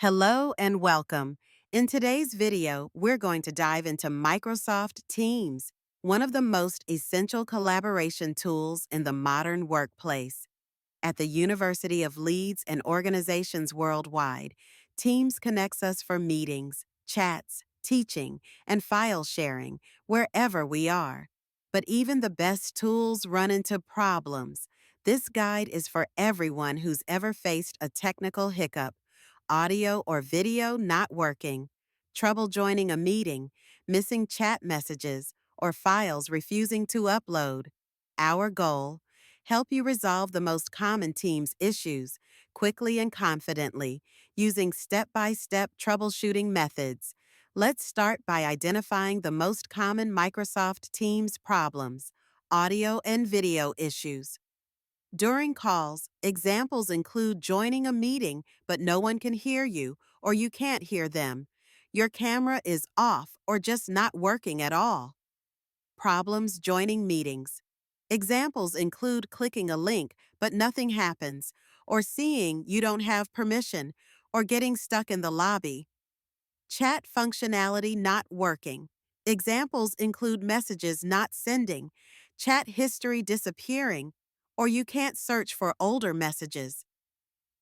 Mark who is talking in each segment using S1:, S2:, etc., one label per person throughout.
S1: Hello and welcome. In today's video, we're going to dive into Microsoft Teams, one of the most essential collaboration tools in the modern workplace. At the University of Leeds and organizations worldwide, Teams connects us for meetings, chats, teaching, and file sharing wherever we are. But even the best tools run into problems. This guide is for everyone who's ever faced a technical hiccup, audio or video not working, trouble joining a meeting, missing chat messages, or files refusing to upload. Our goal: help you resolve the most common Teams issues quickly and confidently using step-by-step troubleshooting methods. Let's start by identifying the most common Microsoft Teams problems: audio and video issues. During calls, examples include joining a meeting but no one can hear you or you can't hear them. Your camera is off or just not working at all. Problems joining meetings. Examples include clicking a link but nothing happens, or seeing you don't have permission, or getting stuck in the lobby. Chat functionality not working. Examples include messages not sending, chat history disappearing, or you can't search for older messages.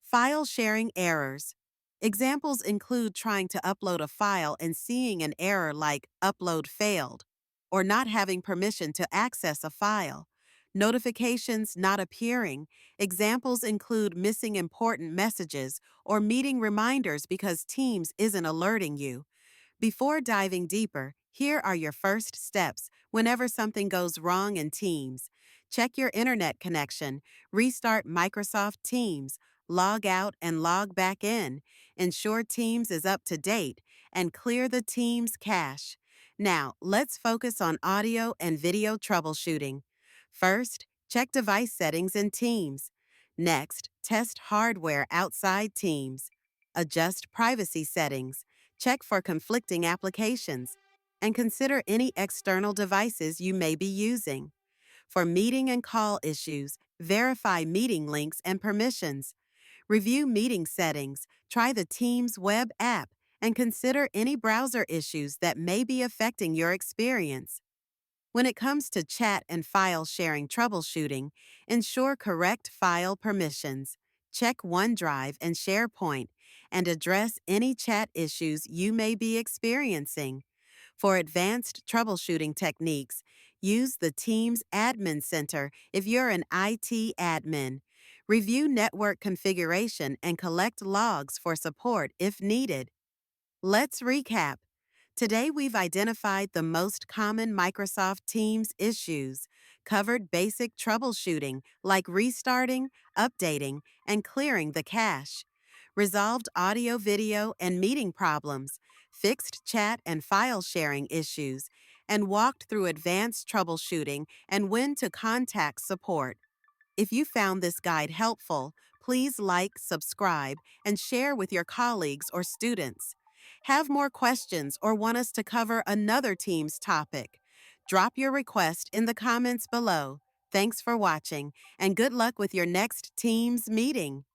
S1: File sharing errors. Examples include trying to upload a file and seeing an error like upload failed, or not having permission to access a file. Notifications not appearing. Examples include missing important messages or meeting reminders because Teams isn't alerting you. Before diving deeper, here are your first steps whenever something goes wrong in Teams. Check your internet connection, restart Microsoft Teams, log out and log back in, ensure Teams is up to date, and clear the Teams cache. Now, let's focus on audio and video troubleshooting. First, check device settings in Teams. Next, test hardware outside Teams. Adjust privacy settings. Check for conflicting applications, and consider any external devices you may be using. For meeting and call issues, verify meeting links and permissions. Review meeting settings, try the Teams web app, and consider any browser issues that may be affecting your experience. When it comes to chat and file sharing troubleshooting, ensure correct file permissions. Check OneDrive and SharePoint and address any chat issues you may be experiencing. For advanced troubleshooting techniques, use the Teams Admin Center if you're an IT admin. Review network configuration and collect logs for support if needed. Let's recap. Today we've identified the most common Microsoft Teams issues, covered basic troubleshooting like restarting, updating, and clearing the cache, resolved audio, video, and meeting problems, fixed chat and file sharing issues, and walked through advanced troubleshooting and when to contact support. If you found this guide helpful, please like, subscribe, and share with your colleagues or students. Have more questions or want us to cover another Teams topic? Drop your request in the comments below. Thanks for watching, and good luck with your next Teams meeting.